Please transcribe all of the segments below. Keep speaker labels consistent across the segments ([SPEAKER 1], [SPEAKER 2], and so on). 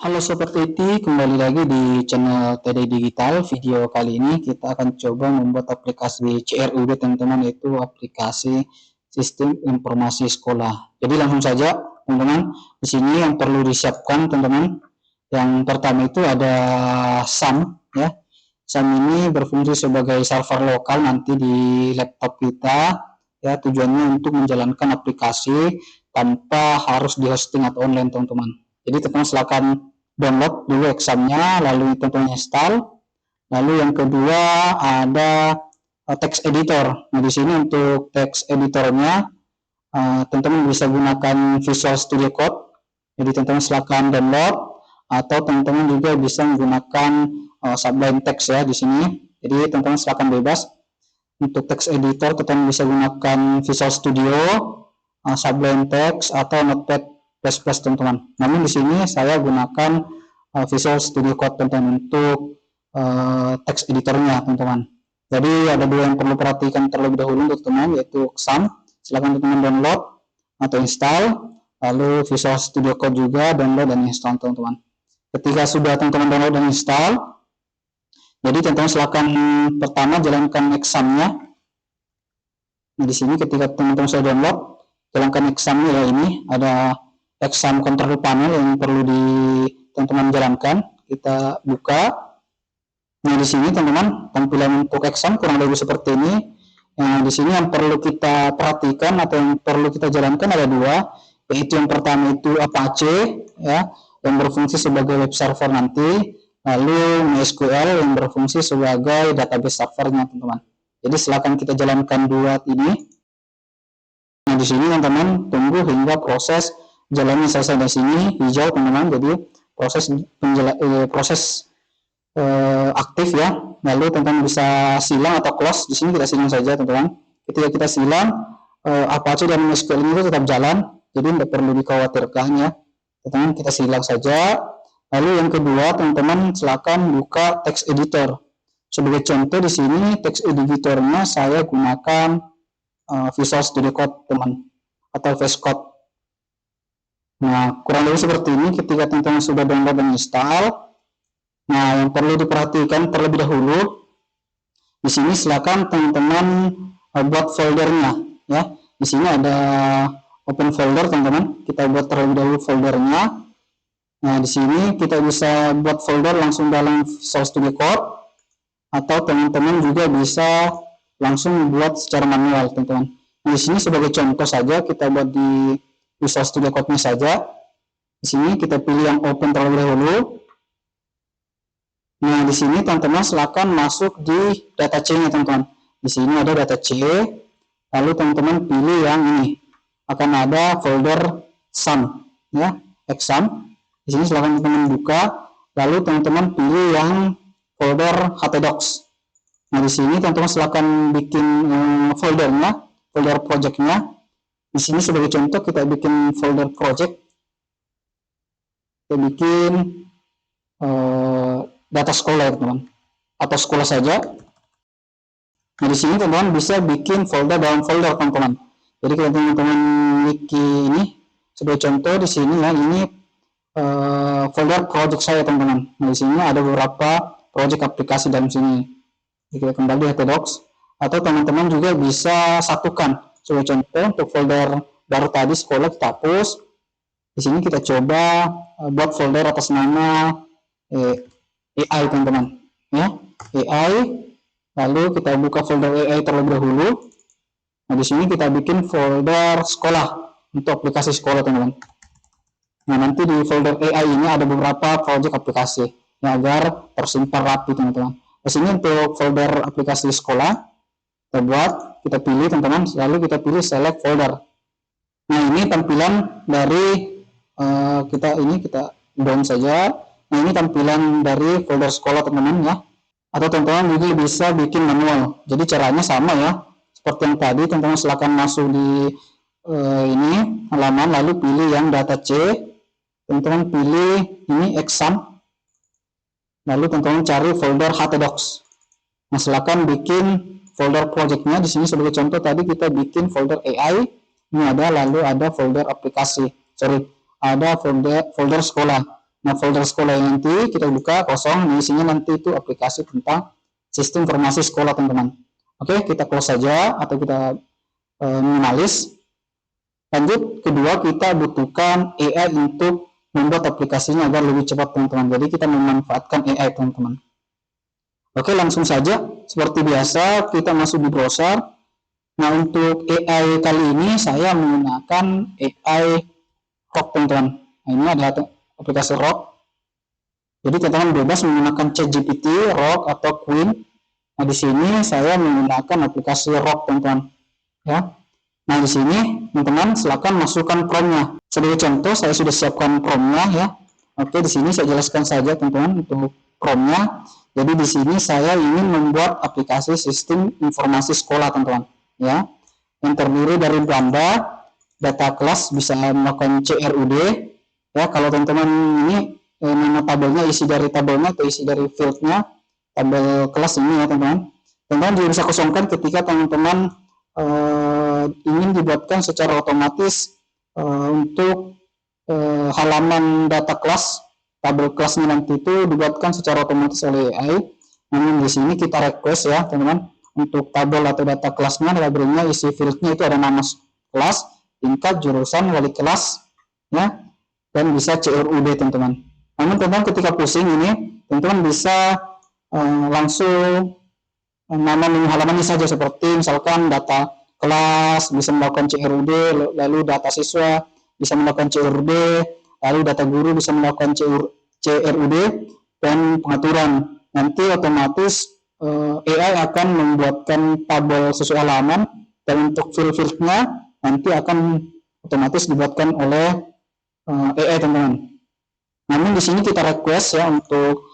[SPEAKER 1] Halo Sobat IT, kembali lagi di channel TD Digital. Video kali ini kita akan coba membuat aplikasi CRUD teman-teman, yaitu aplikasi Sistem Informasi Sekolah. Jadi langsung saja teman-teman, di sini yang perlu disiapkan teman-teman. Yang pertama itu ada SAM ya. SAM ini berfungsi sebagai server lokal nanti di laptop kita ya, tujuannya untuk menjalankan aplikasi tanpa harus di hosting atau online teman-teman. Jadi teman-teman silakan download dulu examnya, lalu teman-teman install. Lalu yang kedua ada text editor. Nah di sini untuk text editornya teman-teman bisa gunakan Visual Studio Code. Jadi teman-teman silakan download, atau teman-teman juga bisa menggunakan Sublime Text ya di sini. Jadi teman-teman silakan bebas. Untuk text editor teman-teman bisa gunakan Visual Studio, Sublime Text atau Notepad++ teman-teman. Namun di sini saya gunakan Visual Studio Code teman-teman untuk text editornya teman-teman. Jadi ada dua yang perlu perhatikan terlebih dahulu untuk teman, yaitu SAM. Silakan teman-teman download atau install, lalu Visual Studio Code juga download dan install teman-teman. Ketika sudah teman-teman download dan install, jadi teman-teman silakan pertama jalankan examnya. Nah di sini ketika teman-teman sudah download, jalankan examnya ya, ini ada exam control panel yang perlu di teman-teman jalankan. Kita buka. Nah di sini teman-teman tampilan untuk exam kurang lebih seperti ini. Nah di sini yang perlu kita perhatikan atau yang perlu kita jalankan ada dua, yaitu yang pertama itu Apache ya, yang berfungsi sebagai web server nanti, lalu MySQL yang berfungsi sebagai database servernya teman-teman. Jadi silakan kita jalankan dua ini. Nah di sini teman-teman tunggu hingga proses jalannya selesai. Di sini hijau teman-teman, jadi proses aktif ya. Lalu teman-teman bisa silang atau close. Di sini kita silang saja teman-teman. Ketika kita silang, Apache dan MySQL ini tetap jalan, jadi tidak perlu dikhawatirkan ya teman-teman. Kita silang saja. Lalu yang kedua teman-teman silakan buka text editor. Sebagai contoh di sini text editornya saya gunakan Visual Studio Code teman, atau VS Code. Nah kurang lebih seperti ini ketika teman-teman sudah download dan install. Nah yang perlu diperhatikan terlebih dahulu, di sini silakan teman-teman buat foldernya ya. Di sini ada open folder teman-teman, kita buat terlebih dahulu foldernya. Nah di sini kita bisa buat folder langsung dalam Visual Studio Code, atau teman-teman juga bisa langsung buat secara manual teman-teman. Di sini sebagai contoh saja kita buat di Visual Studio Code-nya saja. Di sini kita pilih yang open terlebih dahulu. Nah di sini teman-teman silakan masuk di data C-nya teman-teman. Di sini ada data C, lalu teman-teman pilih yang ini. Akan ada folder SAM ya, exam. Di sini silakan teman-teman buka, lalu teman-teman pilih yang folder htdocs. Nah di sini teman-teman silakan bikin foldernya, folder projectnya. Di sini sebagai contoh kita bikin folder project, kita bikin data sekolah ya teman-teman, atau sekolah saja. Nah di sini teman-teman bisa bikin folder dalam folder teman-teman. Jadi kalau teman-teman bikin ini sebagai contoh di sini ya, ini folder project saya teman-teman. Nah di sini ada beberapa project aplikasi dalam sini. Jadi kita kembali di htdocs, atau teman-teman juga bisa satukan. Sebagai contoh untuk folder baru tadi sekolah kita hapus. Di sini kita coba buat folder atas nama AI teman-teman ya, AI. Lalu kita buka folder AI terlebih dahulu. Nah di sini kita bikin folder sekolah untuk aplikasi sekolah teman-teman. Nah nanti di folder AI ini ada beberapa project aplikasi ya, agar tersimpan rapi teman-teman. Di sini untuk folder aplikasi sekolah kita buat, kita pilih teman-teman, lalu kita pilih select folder. Nah ini tampilan dari kita down saja. Nah ini tampilan dari folder sekolah teman-teman ya. Atau teman-teman juga bisa bikin manual. Jadi caranya sama ya, seperti yang tadi. Teman-teman silakan masuk di ini halaman, lalu pilih yang data C. Teman-teman pilih ini exam, lalu teman-teman cari folder htdocs. Nah silakan bikin folder projectnya. Di sini sebagai contoh tadi kita bikin folder AI. Ini ada, lalu ada folder aplikasi. Ada folder sekolah. Nah, folder sekolah yang nanti kita buka kosong, di sini nanti itu aplikasi tentang sistem informasi sekolah, teman-teman. Oke, kita close saja atau kita minimalis. Lanjut, kedua kita butuhkan AI untuk membuat aplikasinya agar lebih cepat, teman-teman. Jadi kita memanfaatkan AI, teman-teman. Oke, langsung saja. Seperti biasa, kita masuk di browser. Nah, untuk AI kali ini saya menggunakan AI Rock, teman-teman. Nah, ini ada aplikasi Rock. Jadi teman-teman bebas menggunakan ChatGPT, Rock atau Queen. Nah, di sini saya menggunakan aplikasi Rock, teman-teman. Ya. Nah, di sini teman-teman silakan masukkan prompt-nya. Sebagai contoh, saya sudah siapkan prompt-nya ya. Oke, di sini saya jelaskan saja, teman-teman, untuk prompt-nya. Jadi di sini saya ingin membuat aplikasi sistem informasi sekolah, teman-teman. Ya, yang terdiri dari gambar, data kelas, bisa melakukan CRUD. Ya, kalau teman-teman ini nama tabelnya, isi dari tabelnya atau isi dari fieldnya, tabel kelas ini ya, teman-teman. Teman-teman juga bisa kosongkan ketika teman-teman ingin dibuatkan secara otomatis untuk halaman data kelas, tabel kelasnya nanti itu dibuatkan secara otomatis oleh AI. Namun di sini kita request ya, teman-teman, untuk tabel atau data kelasnya, labelnya, isi fieldnya itu ada nama kelas, tingkat, jurusan, wali kelas, ya, dan bisa CRUD, teman-teman. Namun teman-teman ketika pusing ini, teman-teman bisa langsung nama menu halamannya saja, seperti misalkan data kelas bisa melakukan CRUD, lalu data siswa bisa melakukan CRUD, lalu data guru bisa melakukan CRUD, dan pengaturan. Nanti otomatis AI akan membuatkan tabel sesuai halaman, dan untuk field-fieldnya nanti akan otomatis dibuatkan oleh AI, teman-teman. Namun di sini kita request ya untuk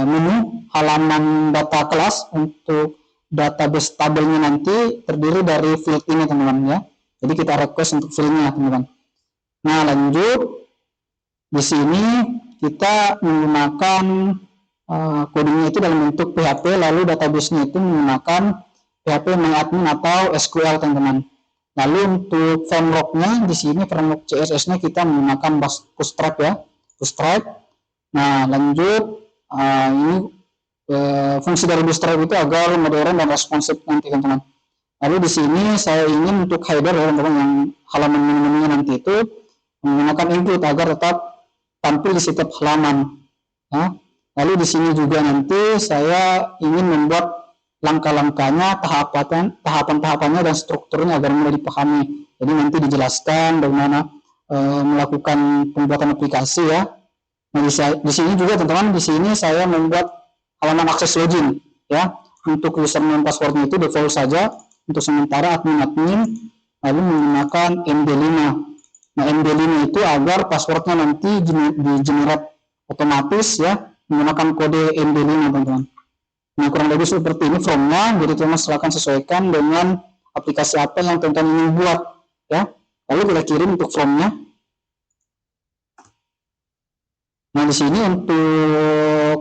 [SPEAKER 1] menu halaman data kelas, untuk database tabelnya nanti terdiri dari field ini, teman-teman ya. Jadi kita request untuk fieldnya, teman-teman. Nah, lanjut di sini kita menggunakan kodenya itu dalam bentuk PHP, lalu database-nya itu menggunakan PHP MyAdmin atau SQL, teman-teman. Lalu untuk framework-nya di sini framework CSS-nya kita menggunakan Bootstrap ya, Bootstrap. Nah, lanjut ini fungsi dari Bootstrap itu agar modern dan responsif nanti, teman-teman. Lalu di sini saya ingin untuk header ya, teman-teman, yang halaman menu-menunya nanti itu menggunakan include agar tetap tampil di setiap halaman. Ya. Lalu di sini juga nanti saya ingin membuat langkah-langkahnya, tahapan-tahapannya dan strukturnya agar mudah dipahami. Jadi nanti dijelaskan bagaimana melakukan pembuatan aplikasi ya. Nah, di sini juga teman-teman, di sini saya membuat halaman akses login ya. Untuk username passwordnya itu default saja untuk sementara admin, lalu menggunakan MD5. Nah, MD5 itu agar passwordnya nanti di generate otomatis ya menggunakan kode MD5, teman-teman. Nah, kurang lebih seperti ini formnya. Jadi teman-teman silakan sesuaikan dengan aplikasi apa yang teman-teman ingin buat ya. Lalu kita kirim untuk formnya. Nah, di sini untuk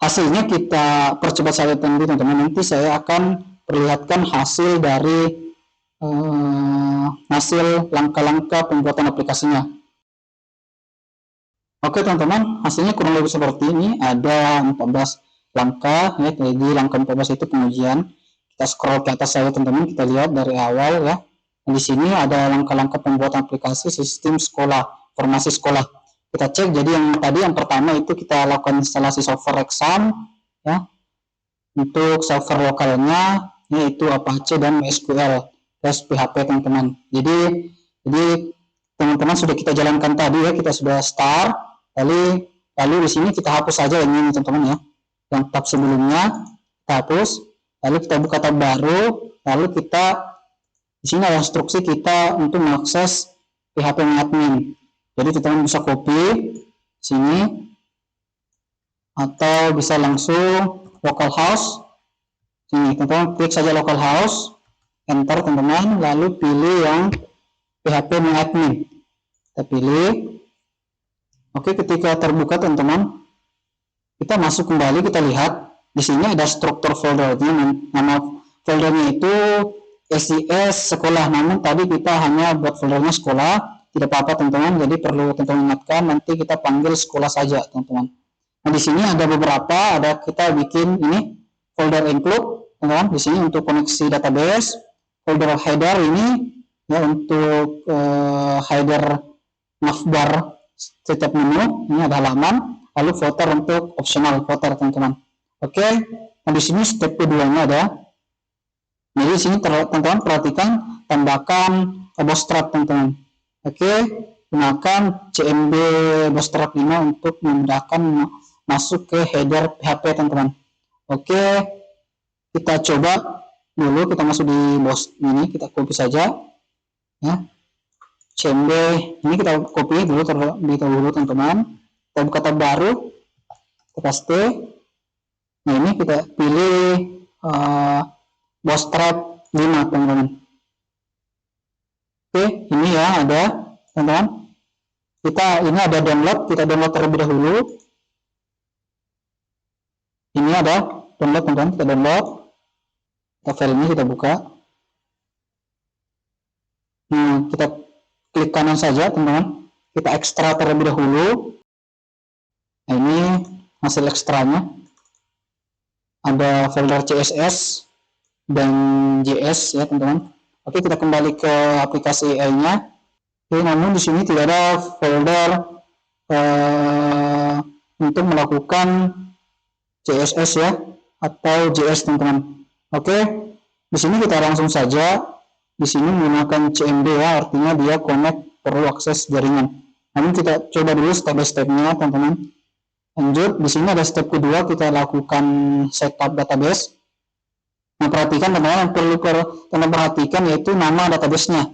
[SPEAKER 1] hasilnya kita percepat saja, teman-teman. Nanti saya akan perlihatkan hasil dari hasil langkah-langkah pembuatan aplikasinya. Oke, teman-teman, hasilnya kurang lebih seperti ini. Ada 14 langkah ya. Jadi langkah 14 itu pengujian. Kita scroll ke atas saja, teman-teman. Kita lihat dari awal ya. Dan di sini ada langkah-langkah pembuatan aplikasi sistem sekolah, informasi sekolah. Kita cek. Jadi yang pertama itu kita lakukan instalasi software exam ya. Untuk software lokalnya yaitu Apache dan MySQL plus PHP, teman-teman. Jadi teman-teman sudah kita jalankan tadi ya, kita sudah start. Lalu di sini kita hapus saja ini, teman-teman ya. Yang tab sebelumnya kita hapus. Lalu kita buka tab baru. Lalu kita di sini ada instruksi kita untuk mengakses PHP admin. Jadi teman-teman bisa copy sini atau bisa langsung localhost. Sini teman-teman klik saja localhost, enter teman-teman, lalu pilih yang PHP admin. Kita pilih. Oke, ketika terbuka teman-teman, kita masuk kembali, kita lihat di sini ada struktur foldernya. Nama foldernya itu SIS sekolah. Namun tadi kita hanya buat foldernya sekolah, tidak apa-apa teman-teman. Jadi perlu teman-teman ingatkan, nanti kita panggil sekolah saja teman-teman. Nah di sini ada beberapa, ada kita bikin ini folder include teman-teman. Di sini untuk koneksi database, folder header ini ya untuk header navbar setiap menu, ini ada halaman, lalu footer untuk optional footer teman-teman. Oke, nah di sini step keduanya ada. Jadi di sini teman-teman perhatikan tambahkan bootstrap teman-teman. Oke, gunakan CMD bootstrap 5 untuk memudahkan masuk ke header PHP teman-teman. Oke, kita coba dulu, kita masuk di box ini, kita copy saja ya. CMD ini kita copy dulu terlebih dahulu teman-teman. Kita buka tab baru, kita paste. Nah ini kita pilih bootstrap 5 teman-teman. Oke, ini ya ada teman-teman. Ini ada download, kita download terlebih dahulu. Ini ada download teman-teman, kita download. Kita file ini kita buka. Nah, kita klik kanan saja teman-teman. Kita ekstra terlebih dahulu. Nah, ini hasil ekstranya. Ada folder CSS dan JS ya teman-teman. Oke, kita kembali ke aplikasi AI-nya. Oke, namun di sini tidak ada folder untuk melakukan CSS ya atau JS teman-teman. Oke, di sini kita langsung saja di sini menggunakan CMD ya, artinya dia connect perlu akses jaringan. Namun kita coba dulu step by step-nya teman-teman. Lanjut, di sini ada step kedua, kita lakukan setup database. Nah, perhatikan teman-teman, yang perlu teman-teman perhatikan yaitu nama database-nya.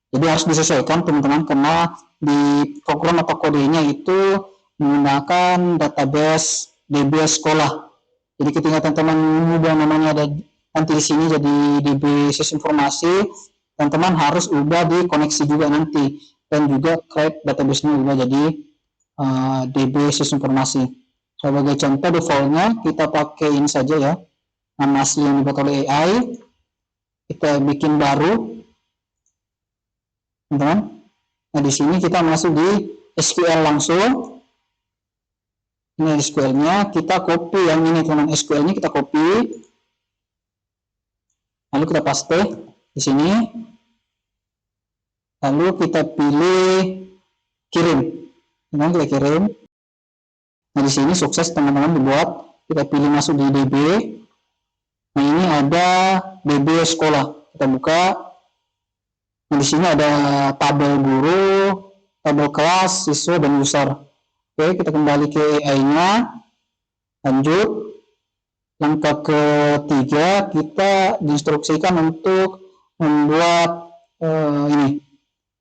[SPEAKER 1] Jadi harus disesuaikan teman-teman, karena di program atau kodenya itu menggunakan database DB sekolah. Jadi ketika teman-teman mengubah namanya ada nanti di sini jadi DB sistem informasi, teman-teman harus ubah di koneksi juga nanti, dan juga create database-nya ubah jadi DB sistem informasi. Sebagai contoh default-nya kita pakaiin saja ya, nama asli yang dibuat oleh AI. Kita bikin baru teman-teman. Nah di sini kita masuk di SQL langsung. Ini SQL-nya, kita copy yang ini teman-teman, SQL-nya kita copy, lalu kita paste di sini, lalu kita pilih kirim, teman-teman, kita kirim. Nah di sini sukses teman-teman dibuat. Kita pilih masuk di DB. Nah ini ada DB sekolah, kita buka. Nah di sini ada tabel guru, tabel kelas, siswa dan user. Oke, kita kembali ke AI-nya. Lanjut, langkah ketiga kita diinstruksikan untuk membuat ini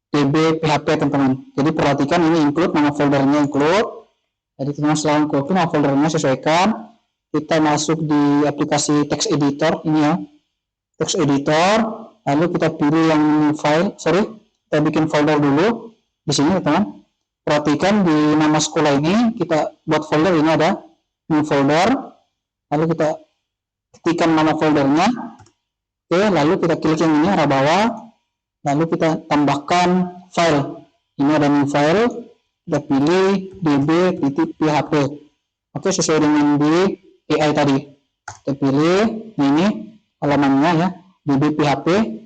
[SPEAKER 1] DB PHP teman-teman. Jadi perhatikan ini include, nama foldernya include. Jadi teman-teman selalu copy nama foldernya, sesuaikan. Kita masuk di aplikasi text editor ini ya, text editor. Lalu kita pilih yang file, kita bikin folder dulu di sini teman-teman. Perhatikan di nama sekolah ini kita buat folder, ini ada new folder, lalu kita ketikkan nama foldernya. Oke, lalu kita klik yang ini arah bawah, lalu kita tambahkan file. Ini ada new file, kita pilih db.php. Oke, sesuai dengan di AI tadi. Kita pilih, nah ini halamannya ya, db.php.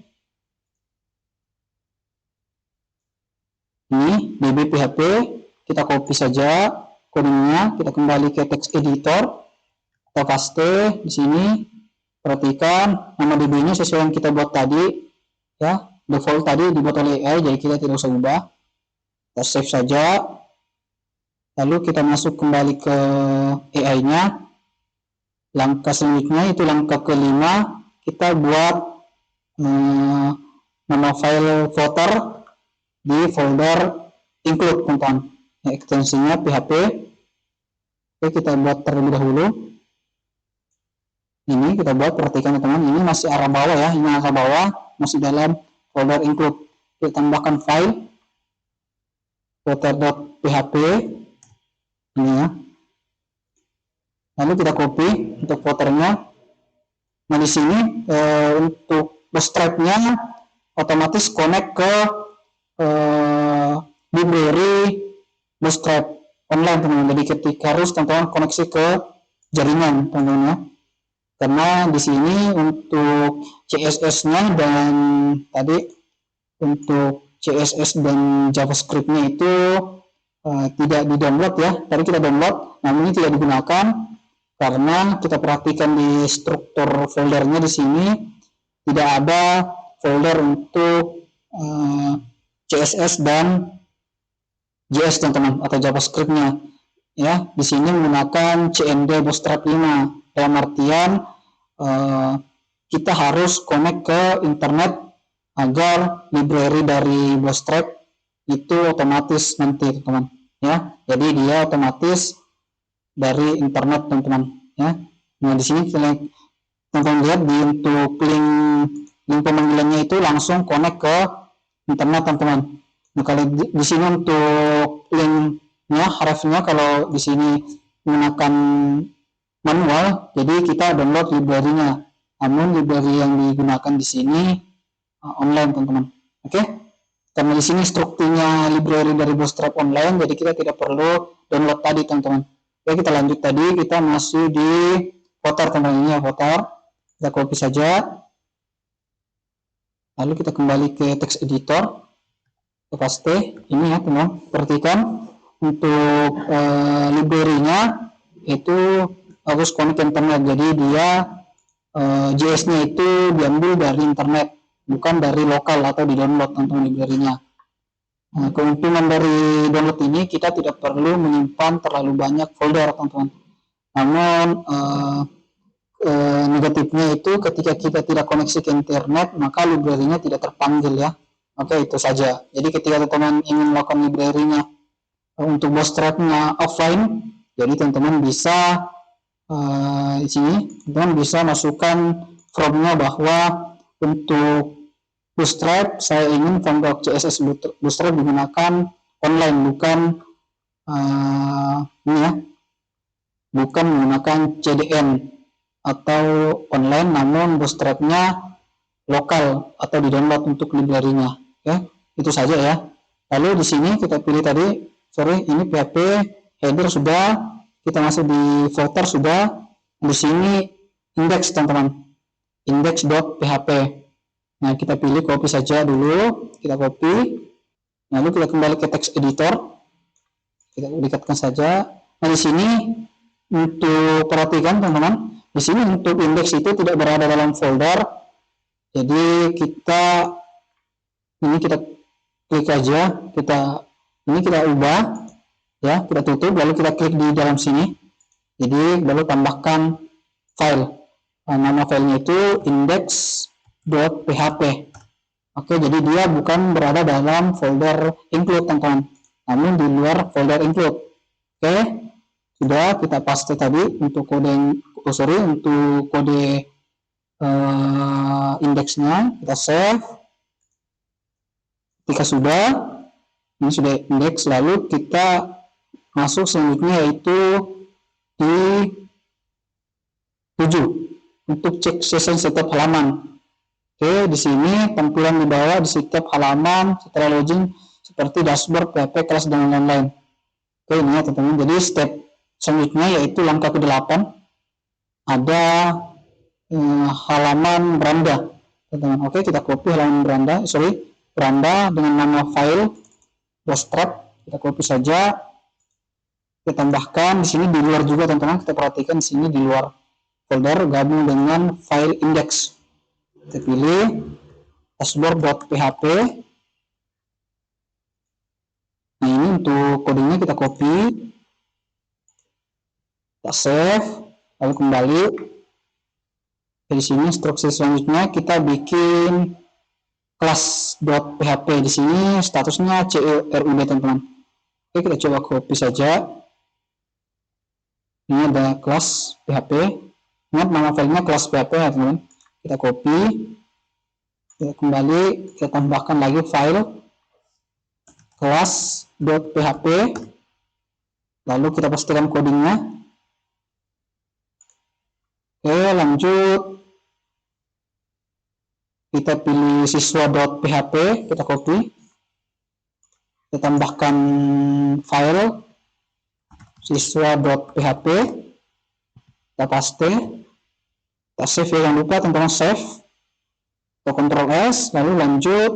[SPEAKER 1] Ini db.php, kita copy saja kodenya, kita kembali ke text editor, kita paste di sini. Perhatikan nama db-nya sesuai yang kita buat tadi ya, default tadi dibuat oleh AI, jadi kita tidak usah ubah. Kita save saja, lalu kita masuk kembali ke AI-nya. Langkah selanjutnya itu langkah kelima, kita buat nama file footer di folder include teman-teman, ekstensinya PHP. Oke, kita buat terlebih dahulu. Ini kita buat, perhatikan teman-teman, ini masih arah bawah ya, ini arah bawah masih dalam folder include. Kita tambahkan file footer.php ini ya, lalu kita copy untuk footernya. Nah di sini untuk bootstrap-nya otomatis connect ke Bootstrap online teman-teman. Jadi ketika harus teman-teman koneksi ke jaringan teman-teman ya. Karena di sini untuk CSS-nya dan tadi untuk CSS dan JavaScript-nya itu tidak di-download ya. Tadi kita download, namun ini tidak digunakan karena kita perhatikan di struktur foldernya di sini tidak ada folder untuk CSS dan JS teman-teman atau JavaScript-nya ya. Di sini menggunakan CMD Bootstrap 5 dalam artian kita harus connect ke internet agar library dari Bootstrap itu otomatis nanti teman-teman ya. Jadi dia otomatis dari internet teman-teman ya. Nah di sini teman-teman lihat di untuk link pemanggilannya itu langsung connect ke internet teman-teman. Nah kalau di sini untuk linknya hrefnya kalau di sini menggunakan manual, jadi kita download library-nya. Namun library yang digunakan di sini online teman-teman. Oke? Karena di sini strukturnya library dari Bootstrap online, jadi kita tidak perlu download tadi teman-teman. Oke, kita lanjut tadi, kita masuk di footer teman-teman. Ini ya footer. Kita copy saja. Lalu kita kembali ke text editor. Kita paste. Ini ya teman-teman. Perhatikan untuk library-nya itu harus connect internet. Jadi dia JS-nya itu diambil dari internet, bukan dari lokal atau di download teman-teman library-nya. Nah, keuntungan dari download ini kita tidak perlu menyimpan terlalu banyak folder teman-teman. Namun negatifnya itu ketika kita tidak koneksi ke internet maka library-nya tidak terpanggil ya. Oke, itu saja. Jadi ketika teman-teman ingin melakukan library-nya untuk Bootstrap-nya offline, jadi teman-teman bisa di sini teman-teman bisa masukkan from-nya bahwa untuk Bootstrap saya ingin framework CSS Bootstrap digunakan online, bukan ini ya, bukan menggunakan CDN atau online, namun Bootstrap-nya lokal atau di download untuk library-nya. Oke, itu saja ya. Lalu di sini kita pilih tadi, ini PHP header sudah, kita masuk di footer sudah. Di sini index teman-teman, index.php. Nah kita pilih copy saja dulu, kita copy, lalu kita kembali ke text editor, kita dekatkan saja. Nah di sini untuk perhatikan teman-teman, di sini untuk index itu tidak berada dalam folder, jadi kita klik aja, kita ubah ya, kita tutup, lalu kita klik di dalam sini, jadi lalu tambahkan file, nama filenya itu index.php. Oke, jadi dia bukan berada dalam folder include teman-teman, namun di luar folder include. Oke, sudah kita paste tadi untuk untuk kode indeksnya, kita save. Ketika sudah, ini sudah indeks, lalu kita masuk selanjutnya yaitu di 7 untuk cek session setiap halaman. Oke, di sini tampilan di bawah di setiap halaman setelah login seperti dashboard, PHP, kelas dan lain-lain. Oke, ini ya teman-teman. Jadi step selanjutnya yaitu langkah ke-8 ada halaman beranda, teman-teman. Oke, kita copy halaman beranda dengan nama file Bootstrap, kita copy saja. Kita tambahkan di sini di luar juga teman-teman, kita perhatikan di sini di luar folder gabung dengan file index. Kita pilih dashboard.php. Nah ini untuk kodenya kita copy, kita save, lalu kembali. Di sini instruksi selanjutnya kita bikin kelas.php. Di sini statusnya CRUD teman-teman. Oke, kita coba copy saja. Ini ada kelas PHP. Ingat nama filenya kelas PHP ya teman-teman. Kita copy, kita kembali, kita tambahkan lagi file kelas.php, lalu kita pastikan codingnya. Oke, lanjut kita pilih siswa.php, kita copy, kita tambahkan file siswa.php, kita paste, kita save ya, jangan lupa teman-teman save, atau Ctrl S, lalu lanjut,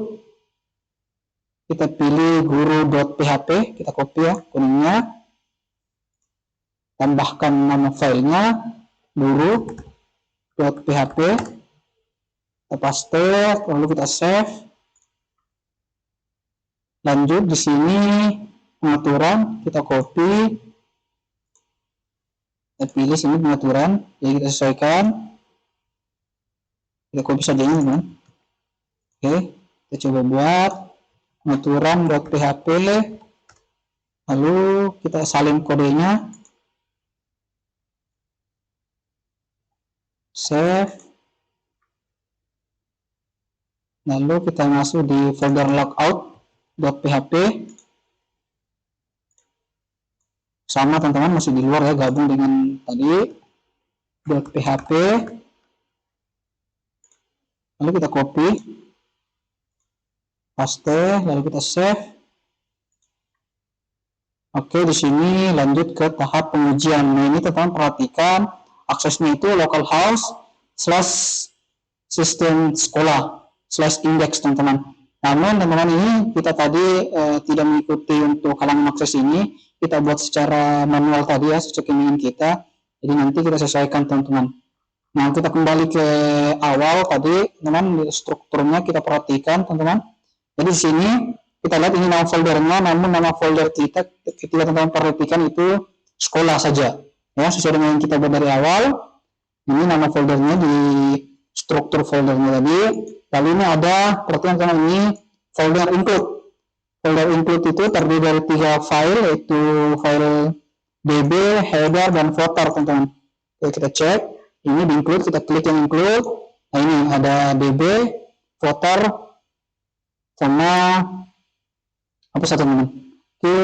[SPEAKER 1] kita pilih guru.php, kita copy ya kuningnya, tambahkan nama filenya guru.php, kita paste, lalu kita save, lanjut di sini pengaturan, kita copy, kita pilih sini pengaturan, jadi kita sesuaikan, kita copy saja ini teman. Oke, kita coba buat pengaturan.php, lalu kita salin kodenya, save, lalu kita masuk di folder logout.php, sama teman-teman masih di luar ya, gabung dengan tadi .php, lalu kita copy, paste, lalu kita save. Oke, di sini lanjut ke tahap pengujian. Nah, ini teman-teman perhatikan aksesnya itu localhost / sistem sekolah / index teman-teman. Namun teman-teman ini kita tadi tidak mengikuti untuk halaman akses ini, kita buat secara manual tadi ya, sesuai keinginan kita. Jadi nanti kita sesuaikan teman-teman. Nah, kita kembali ke awal tadi, teman-teman, strukturnya kita perhatikan teman-teman. Jadi di sini kita lihat ini nama foldernya, namun nama folder kita ketika teman-teman perhatikan itu sekolah saja. Ya, sesuai dengan yang kita buat dari awal. Ini nama foldernya di struktur foldernya tadi. Lalu ini ada, perhatikan teman, ini folder include. Folder include itu terdiri dari 3 file, yaitu file db, header, dan footer teman-teman. Oke, kita cek. Ini di include, kita klik yang include. Nah, ini ada db, footer, sama apa satu teman-teman. Oke,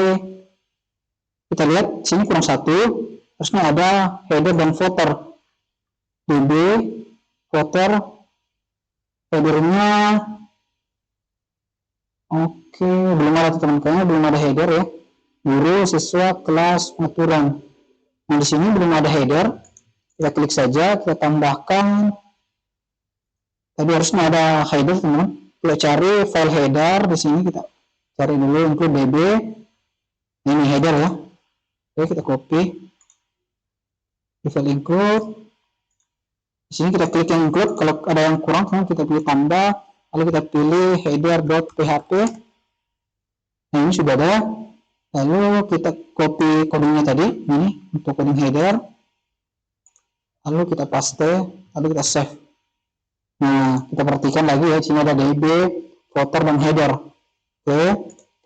[SPEAKER 1] kita lihat sini kurang satu. Terusnya ada header dan footer. db, footer, headernya oke, belum ada teman-teman, belum ada header ya. Guru, siswa, kelas, pengaturan. Nah, di sini belum ada header. Kita klik saja, kita tambahkan. Tadi harusnya ada header teman-teman. Kita cari file header di sini, kita cari dulu include db. Ini header ya. Oke, kita copy. Di file include. Di sini kita klik yang include. Kalau ada yang kurang, kita pilih tambah. Lalu kita pilih header.php. Nah, ini sudah ada. Lalu kita copy kodenya tadi, ini untuk coding header. Lalu kita paste, lalu kita save. Nah, kita perhatikan lagi ya, sini ada db, footer, dan header. Oke,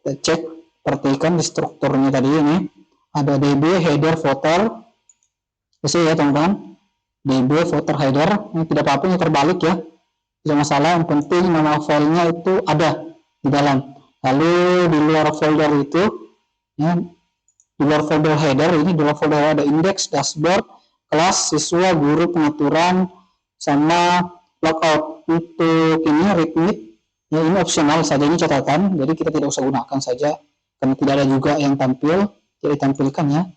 [SPEAKER 1] kita cek, perhatikan di strukturnya tadi ini. Ada db, header, footer. Bisa ya teman-teman, db, footer, header. Ini tidak apa-apa, ini terbalik ya. Tidak masalah, yang penting nama filenya itu ada di dalam. Lalu di luar folder itu, ya, di luar folder header, ini di luar folder ada index, dashboard, kelas, siswa, guru, pengaturan, sama logout. Untuk ini readme, ya, ini opsional saja, ini catatan, jadi kita tidak usah gunakan saja karena tidak ada juga yang tampil, jadi tampilkan ya.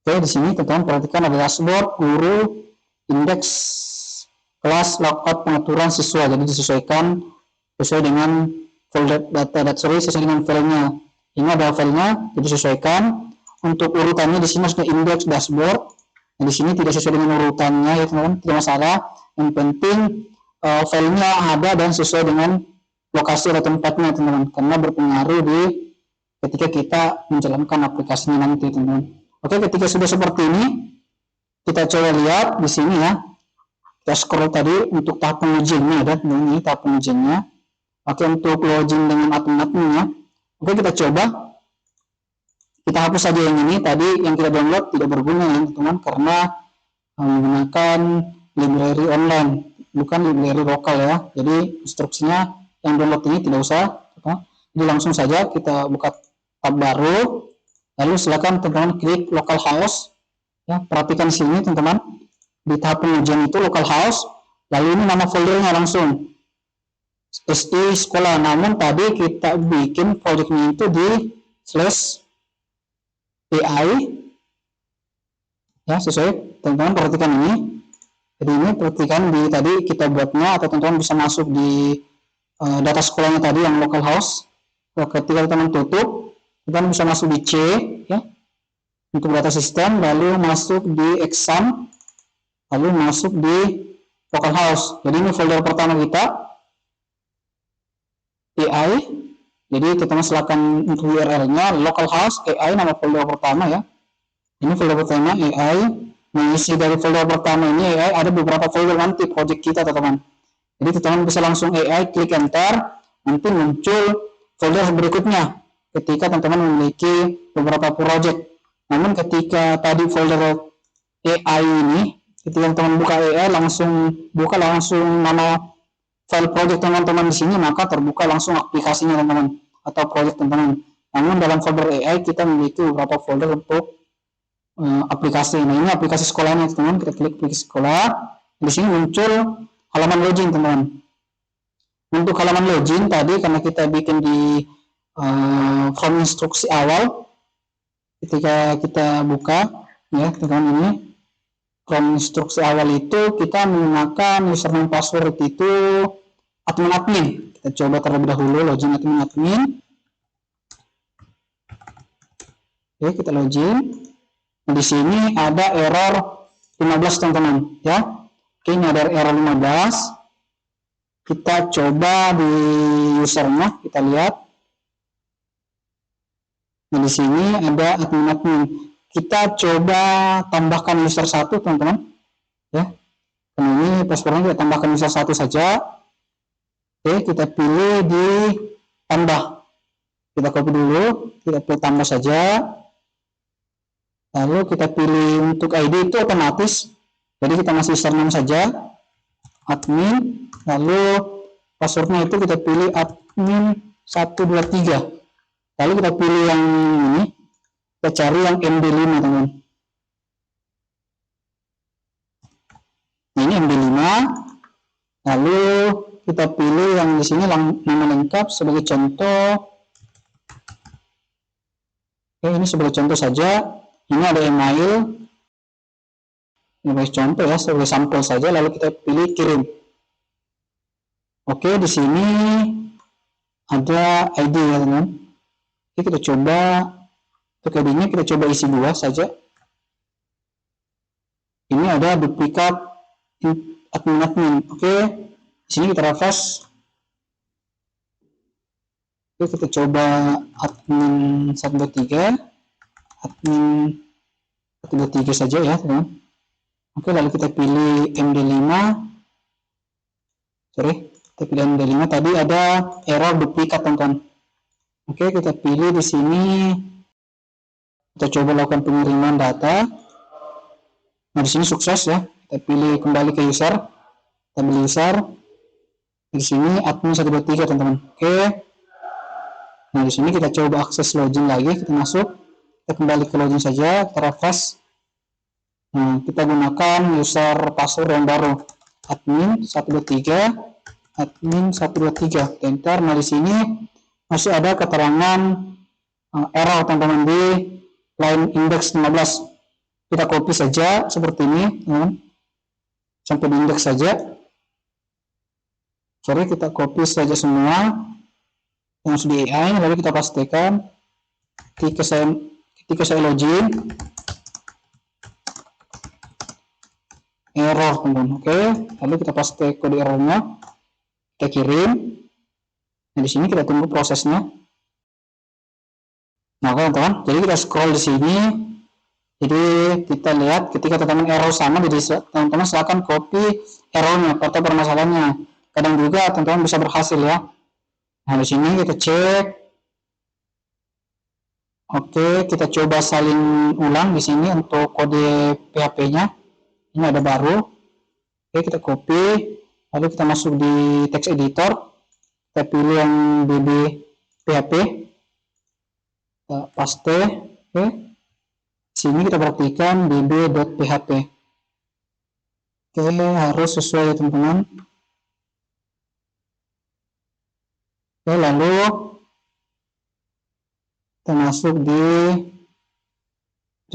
[SPEAKER 1] Oke, di sini teman-teman perhatikan ada dashboard, guru, indeks, kelas, logout, pengaturan, siswa. Jadi disesuaikan sesuai dengan folder data, sesuai dengan filenya. Ini ada filenya, jadi disesuaikan. Untuk urutannya di sini sudah indeks, dashboard. Nah, di sini tidak sesuai dengan urutannya ya teman-teman, tidak masalah. Yang penting filenya ada dan sesuai dengan lokasi atau tempatnya teman-teman, karena berpengaruh di ketika kita menjalankan aplikasinya nanti teman-teman. Oke, ketika sudah seperti ini, kita coba lihat di sini ya. Kita scroll tadi untuk tahap pengujiannya ada, ini tahap pengujiannya. Oke, untuk login dengan admin-adminnya. Oke, kita coba. Kita hapus saja yang ini, tadi yang kita download tidak berguna ya teman-teman, karena menggunakan library online, bukan library lokal ya. Jadi instruksinya yang download ini tidak usah. Jadi langsung saja kita buka tab baru, lalu silakan teman-teman klik localhost. Ya, perhatikan di sini teman-teman. Di tahap pengujian itu localhost, lalu ini nama foldernya langsung. SD sekolah. Namun tadi kita bikin projectnya itu di /AI ya, sesuai. Teman-teman perhatikan ini. Jadi ini perhatikan di tadi kita buatnya, atau teman-teman bisa masuk di data sekolahnya tadi yang localhost. Ketika teman-teman tutup, teman bisa masuk di C ya untuk data sistem, lalu masuk di exam, lalu masuk di localhost. Jadi ini folder pertama kita AI. Jadi teman-teman silakan untuk URL-nya localhost AI, nama folder pertama ya. Ini folder pertama AI. Mengisi dari folder pertama ini AI ada beberapa folder nanti project kita teman-teman. Jadi teman-teman bisa langsung AI klik enter, nanti muncul folder berikutnya ketika teman-teman memiliki beberapa project. Namun ketika tadi folder AI ini, ketika teman-teman buka AI buka langsung nama file project teman-teman di sini, maka terbuka langsung aplikasinya teman-teman atau project teman-teman. Namun dalam folder AI kita memiliki beberapa folder untuk aplikasi. Nah, ini aplikasi sekolahnya teman-teman. Kita klik aplikasi sekolah. Di sini muncul halaman login teman-teman. Untuk halaman login tadi karena kita bikin di from instruksi awal, ketika kita buka ya teman-teman, ini from instruksi awal itu kita menggunakan username password itu admin. Kita coba terlebih dahulu login admin. Oke, kita login. Nah, di sini ada error 15 teman-teman ya. Oke, ini ada error 15. Kita coba di usernya, kita lihat. Nah, di sini ada admin. Kita coba tambahkan user 1 teman-teman ya. Nah, ini passwordnya kita tambahkan user 1 saja. Oke, kita pilih di tambah. Kita copy dulu, kita pilih tambah saja. Lalu kita pilih untuk ID itu otomatis. Jadi kita masih username saja, admin. Lalu passwordnya itu kita pilih admin 123. Lalu kita pilih yang ini, kita cari yang MD5 teman. Ini MD5. Lalu kita pilih yang di sini nama lengkap sebagai contoh. Oke, ini sebagai contoh saja. Ini ada email. Sebagai contoh ya, sebagai sampel saja. Lalu kita pilih kirim. Oke, di sini ada ID ya teman. Oke, kita coba untuk ID-nya kita coba isi 2 saja. Ini ada duplikat admin. Oke, di sini kita refresh. Oke, kita coba admin 123 saja ya teman. Oke, lalu kita pilih MD5. Kita pilih MD5. Tadi ada error duplikat teman-teman. Oke, kita pilih di sini. Kita coba lakukan pengiriman data. Nah, di sini sukses ya. Kita pilih kembali ke user. Kita pilih user. Di sini admin 123 teman-teman. Oke. Nah, di sini kita coba akses login lagi. Kita masuk. Kita kembali ke login saja. Kita refresh. Nah, kita gunakan user password yang baru. Admin 123. Admin 123. Enter. Nah, di sini masih ada keterangan error teman-teman di line index 15. Kita copy saja seperti ini sampai di index saja. Kita copy saja semua yang sudah di AI, lalu kita pastikan ketika saya login error teman-teman. Oke, lalu kita paste kode errornya, kita kirim. Nah, di sini kita tunggu prosesnya. Nah, teman-teman, jadi kita scroll di sini. Jadi kita lihat ketika teman-teman error sama, jadi teman-teman silakan copy errornya atau permasalahannya. Kadang juga teman-teman bisa berhasil ya. Nah, di sini kita cek. Oke, kita coba salin ulang di sini untuk kode PHP-nya. Ini ada baru. Oke, kita copy. Lalu kita masuk di text editor. Kita pilih yang bb PHP. Kita paste. Oke. Sini kita perhatikan bb.php. Oke, harus sesuai ya teman-teman. Oke, lalu kita masuk di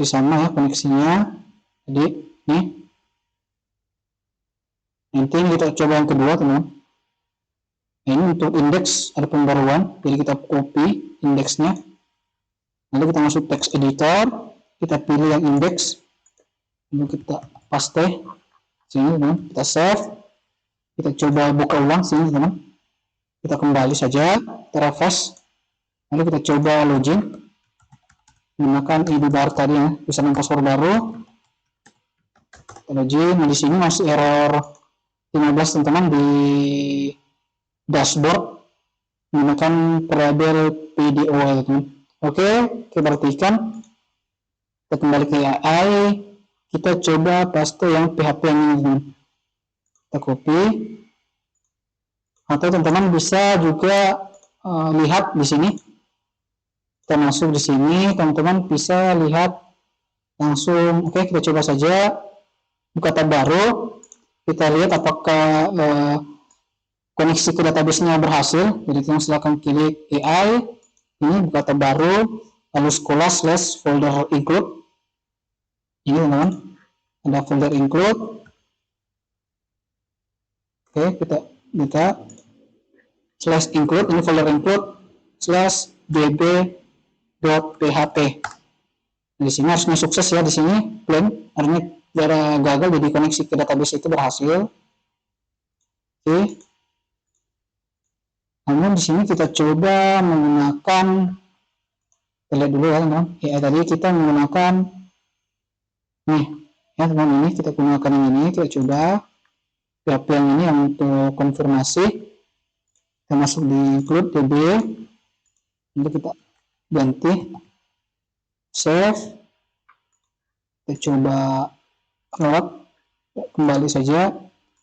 [SPEAKER 1] sama ya koneksinya. Jadi nih, nanti kita coba yang kedua teman. Ini untuk indeks ada pembaruan, jadi kita copy indeksnya. Lalu kita masuk text editor, kita pilih yang indeks, lalu kita paste sini teman, kita save, kita coba buka ulang sini teman, kita kembali saja, kita refresh, lalu kita coba login menggunakan ID baru tadi ya, username password baru, kita login. Nah, di sini masih error 15 teman-teman di dashboard menggunakan variabel PDO teman. Oke, kita perhatikan, kita kembali ke AI, kita coba paste yang PHP yang ini teman. Kita copy, atau teman-teman bisa juga lihat di sini. Kita masuk di sini, teman-teman bisa lihat langsung. Oke, kita coba saja buka tab baru, kita lihat apakah koneksi ke database-nya berhasil. Jadi teman silakan klik AI, ini buka tab baru, lalu sekolah/folder include. Ini teman-teman, ada folder include. Oke, kita /include, ini folder include /db.php. Di sini harusnya sukses ya, di sini plain, harusnya tidak gagal, jadi koneksi ke database itu berhasil. Oke. Namun di sini kita coba menggunakan, kita lihat dulu ya teman. Ya tadi kita menggunakan nih ya teman, ini kita gunakan yang ini, kita coba PHP yang ini yang untuk konfirmasi. Kita masuk di include db, nanti kita ganti, save, kita coba reload, kembali saja,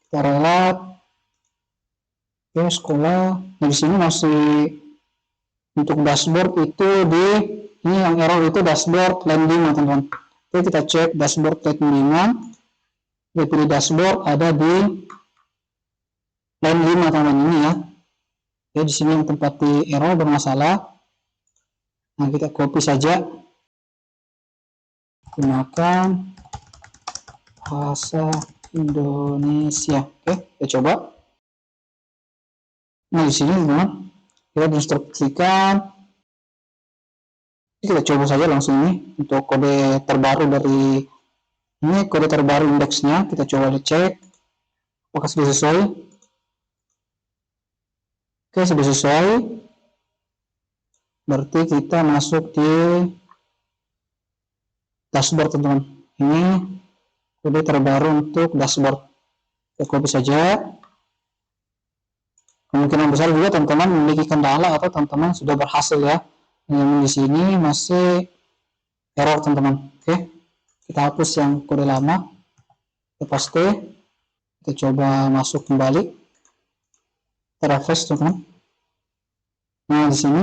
[SPEAKER 1] kita reload. Oke, sekolah. Nah, di sini masih untuk dashboard itu ini yang error itu dashboard line 5 teman-teman. Oke, kita cek dashboard line 5, kita pilih dashboard ada di line 5 teman-teman, ini ya. Oke, di sini yang tempat di error bermasalah. Nah, kita copy saja, gunakan bahasa Indonesia. Oke, kita coba. Nah, di sini teman, kita diinstruksikan. Kita coba saja langsung ini untuk kode terbaru dari ini, kode terbaru indeksnya. Kita coba cek apakah sudah sesuai. Oke, sudah sesuai. Berarti kita masuk di dashboard teman-teman. Ini kode terbaru untuk dashboard. Kita copy saja. Kemungkinan besar juga teman-teman memiliki kendala atau teman-teman sudah berhasil ya. Yang di sini masih error teman-teman. Oke, kita hapus yang kode lama, kita paste, kita coba masuk kembali, kita refresh teman-teman. Nah, di sini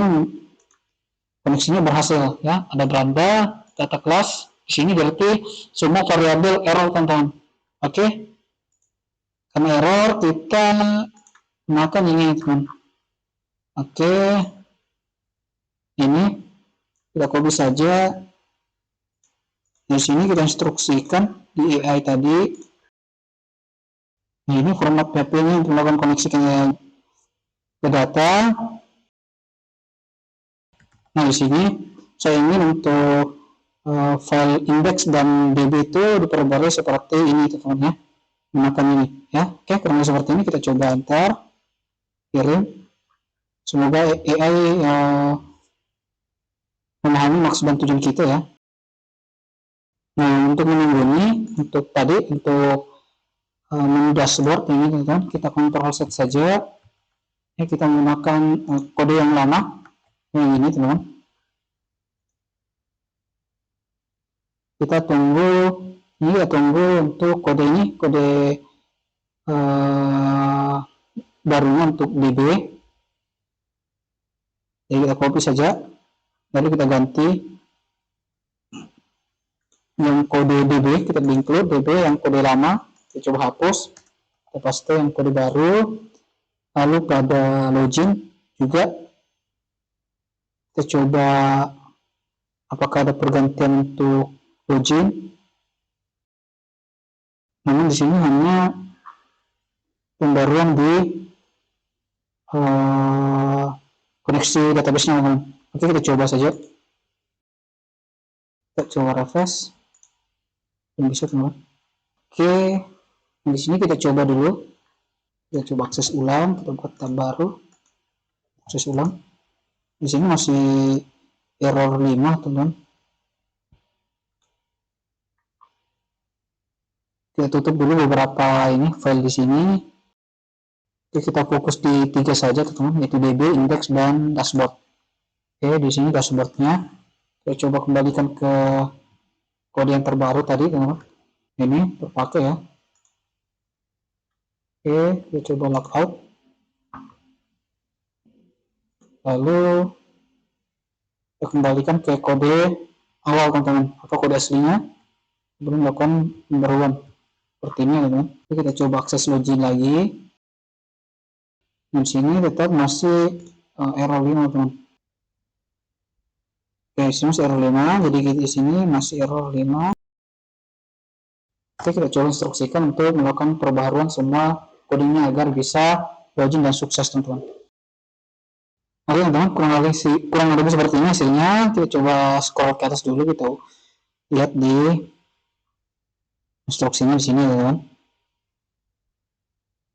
[SPEAKER 1] koneksinya berhasil ya, ada beranda data class di sini, berarti semua variabel error teman-teman. Oke, karena error kita gunakan ini teman. Oke, ini kita copy saja. Di sini kita instruksikan di AI tadi. Nah, ini format PHP-nya untuk melakukan koneksi ke data. Nah, di sini saya ingin untuk file index dan db itu diperbarui seperti ini teman-teman ya, menggunakan ini ya. Oke, kurang lebih seperti ini. Kita coba enter, kirim. Semoga AI memahami maksud dan tujuan kita ya. Nah, untuk menunggu ini, untuk tadi untuk menu dashboard ini teman-teman, kita Ctrl Z saja. Ya, kita menggunakan kode yang lama yang ini teman-teman. Kita tunggu, ini kita tunggu untuk kode ini, kode barunya untuk db. Jadi kita copy saja, lalu kita ganti yang kode db, kita include db yang kode lama, kita coba hapus, kita paste yang kode baru, lalu pada login juga Kita coba apakah ada pergantian untuk login. Namun di sini hanya pembaruan di koneksi database-nya, teman-teman. Oke, kita coba saja. Kita coba refresh. Yang bisa, teman-teman. Oke, di sini kita coba dulu. Kita coba akses ulang. Kita buat tab baru. Akses ulang. Di sini masih error 5, teman-teman. Kita tutup dulu beberapa file di sini. Oke, kita fokus di 3 saja, teman-teman, yaitu DB, index, dan dashboard. Oke, di sini dashboardnya. Kita coba kembalikan ke kode yang terbaru tadi, teman-teman. Ini terpakai ya. Oke, kita coba logout. Lalu kita kembalikan ke kode awal, teman-teman, atau kode aslinya sebelum melakukan pembaruan seperti ini, teman-teman. Kita coba akses login lagi. Di sini tetap masih error 5, teman-teman. Oke, di sini masih error 5, jadi di sini masih error 5. Oke, kita coba instruksikan untuk melakukan perbaharuan semua kodenya agar bisa login dan sukses, teman-teman. Oke, teman-teman, kurang lebih seperti ini hasilnya. Kita coba scroll ke atas dulu, kita lihat di instruksinya di sini, teman-teman.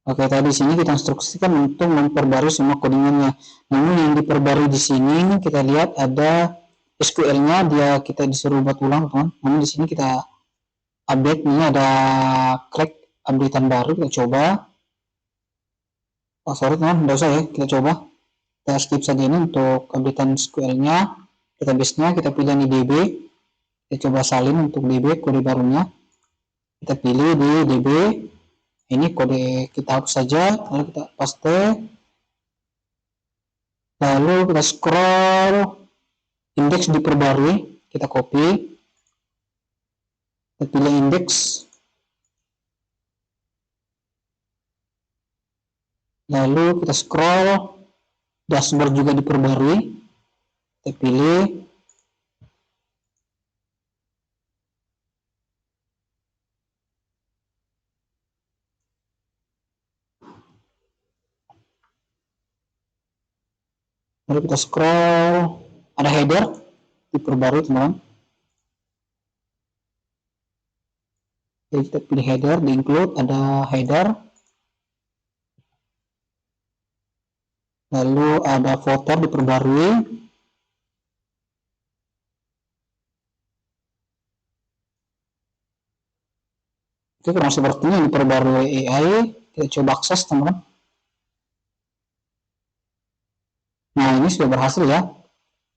[SPEAKER 1] Oke, tadi di sini kita instruksikan untuk memperbarui semua codingannya. Namun yang diperbarui di sini kita lihat ada SQL-nya, kita disuruh buat ulang, teman. Namun di sini kita update, ini ada crack updatean baru, kita coba. Oh, sorry, teman, nggak usah ya, kita coba. Kita skip saja ini untuk updatean SQL-nya, database-nya, kita pilih di DB. Kita coba salin untuk DB, kode barunya. Kita pilih di DB. Ini kode kita hapus saja, lalu kita paste, lalu kita scroll, indeks diperbarui, kita copy, kita pilih indeks, lalu kita scroll, dashboard juga diperbarui, kita pilih, lalu kita scroll, ada header diperbarui, teman-teman. Jadi kita pilih header, di include ada header, lalu ada footer diperbarui, oke, kurang sepertinya diperbarui AI. Kita coba akses, teman-teman. Nah, ini sudah berhasil ya.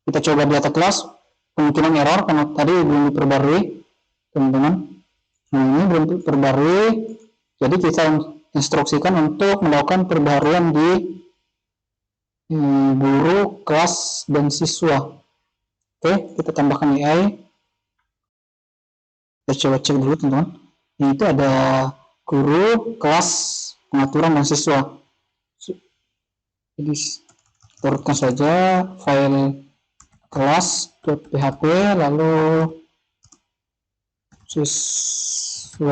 [SPEAKER 1] Kita coba di data kelas, kemungkinan error karena tadi belum diperbarui, teman-teman. Nah, ini belum diperbarui, jadi kita instruksikan untuk melakukan perbaruan di guru, kelas, dan siswa. Oke, kita tambahkan AI. Kita coba cek dulu, teman-teman. Ini itu ada guru, kelas, pengaturan, dan siswa. Jadi turutkan saja file kelas.php, lalu siswa.php,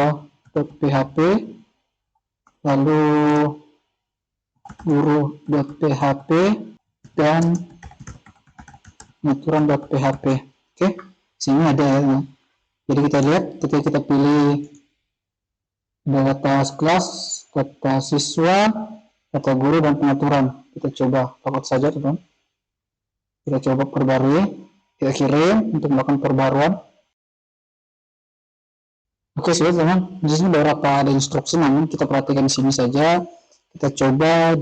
[SPEAKER 1] lalu guru.php, dan pengaturan.php. Oke, sini ada ya. Jadi kita lihat ketika kita pilih data kelas, data siswa, data guru, dan pengaturan. Kita coba login saja, teman-teman. Kita coba perbarui, kita kirim untuk melakukan perbaruan. Oke, sudah, teman. Di sini beberapa ada instruksi, namun kita perhatikan di sini saja. Kita coba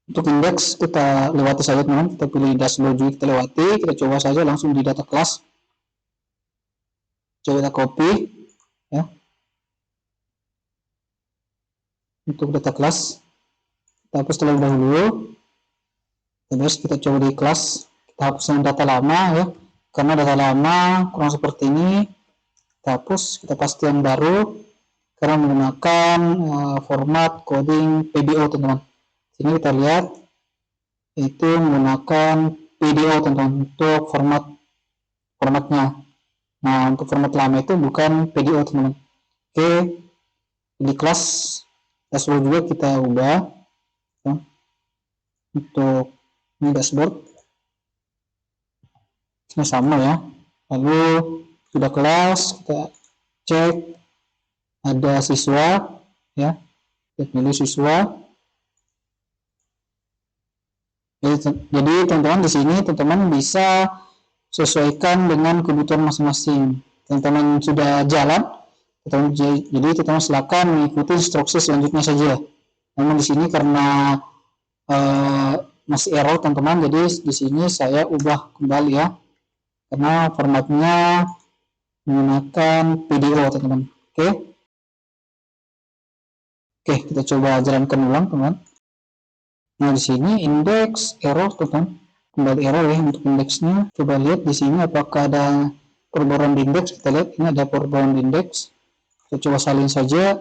[SPEAKER 1] untuk indeks kita lewati saja, teman. Kita pilih dashboard juga, kita lewati. Kita coba saja langsung di data kelas. Coba kita copy ya. Untuk data kelas kita hapus terlebih dahulu. Terus kita coba di kelas, kita hapus yang data lama ya, karena data lama kurang seperti ini. Kita hapus, kita paste yang baru karena menggunakan format coding PBO, teman-teman. Sini kita lihat itu menggunakan PDO teman-teman, untuk formatnya. Nah, untuk format lama itu bukan PDO teman-teman. Oke, di kelas dashboard juga kita ubah ya. Untuk ini dashboard ini sama ya. Lalu sudah kelas, kita cek ada siswa ya, kita pilih siswa. Jadi teman-teman di sini teman-teman bisa sesuaikan dengan kebutuhan masing-masing. Teman-teman sudah jalan, jadi teman-teman silakan mengikuti instruksi selanjutnya saja. Namun di sini karena masih error teman-teman, jadi di sini saya ubah kembali ya, karena formatnya menggunakan PDO teman-teman. Oke, kita coba jalankan ulang teman-teman. Nah di sini indeks error teman-teman, kembali error ya untuk indeksnya. Coba lihat di sini apakah ada perubahan di indeks. Kita lihat ini ada perubahan di indeks. Kita coba salin saja.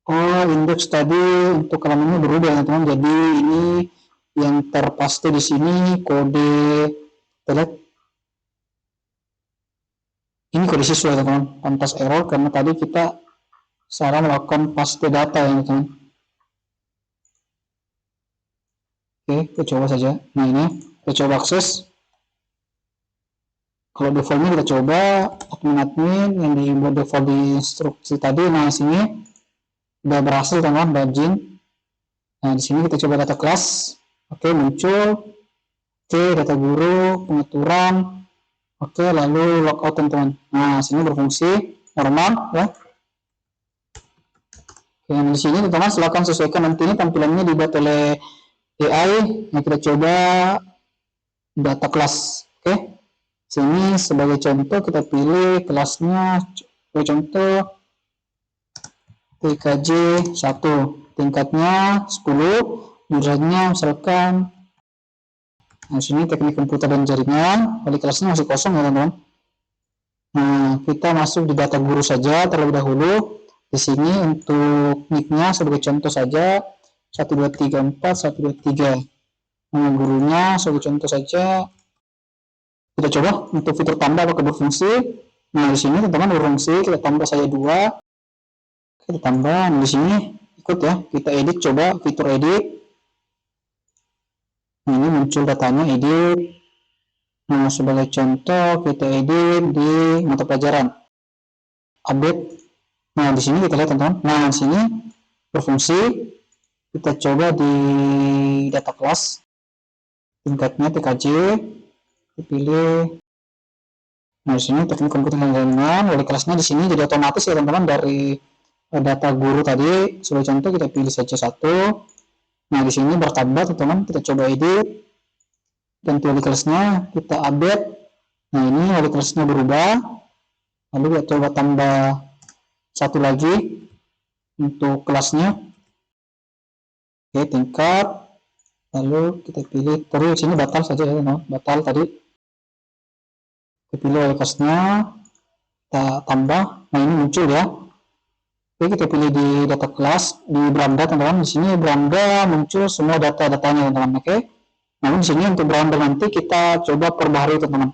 [SPEAKER 1] Oh, indeks tadi untuk halamannya berubah teman-teman. Jadi ini yang terpaste di sini kode, kita lihat ini kode siswa teman-teman, pantas error karena tadi kita salah melakukan paste data ya teman-teman. Oke, kita coba saja. Nah ini kita coba akses. Kalau defaultnya kita coba admin yang dibuat default di instruksi tadi. Nah di sini udah berhasil teman-teman, login. Nah di sini kita coba data kelas. Oke, muncul. Oke, data guru, pengaturan. Oke, lalu logout teman-teman. Nah sini berfungsi normal ya. Oke, di sini teman-teman silakan sesuaikan, nanti ini tampilannya dibuat oleh AI. Nah kita coba data kelas. Oke, sini sebagai contoh kita pilih kelasnya, sebagai contoh TKJ 1, tingkatnya 10, jurusannya misalkan, nah sini teknik komputer dan jaringan, wali kelasnya masih kosong ya teman-teman. Nah kita masuk di data guru saja terlebih dahulu. Di sini untuk nicknya sebagai contoh saja 1234 123. Nah gurunya sebagai contoh saja. Kita coba untuk fitur tambah apakah berfungsi. Nah di sini teman-teman berfungsi, kita tambah saja 2. Kita tambah. Nah, di sini ikut ya, kita edit, coba fitur edit. Nah, ini muncul datanya edit. Nah sebagai contoh kita edit di mata pelajaran update. Nah di sini kita lihat teman-teman. Nah di sini berfungsi. Kita coba di data kelas, tingkatnya TKJ, kita pilih. Nah di sini teknik komputer dan jaringan, wali kelasnya di sini jadi otomatis ya teman-teman dari data guru tadi. Sebagai contoh kita pilih saja 1. Nah di sini bertambah teman-teman, kita coba edit, ganti wali kelasnya, kita update. Nah ini wali kelasnya berubah, lalu kita coba tambah 1 lagi untuk kelasnya. Oke, tingkat, lalu kita pilih, terus sini batal saja ya teman-teman, batal tadi. Kita pilih wali kelasnya, kita tambah. Nah ini muncul ya. Oke, kita pilih di data kelas, di beranda teman-teman. Di sini beranda muncul semua data-datanya teman-teman. Oke, namun di sini untuk beranda nanti kita coba perbaharui teman-teman.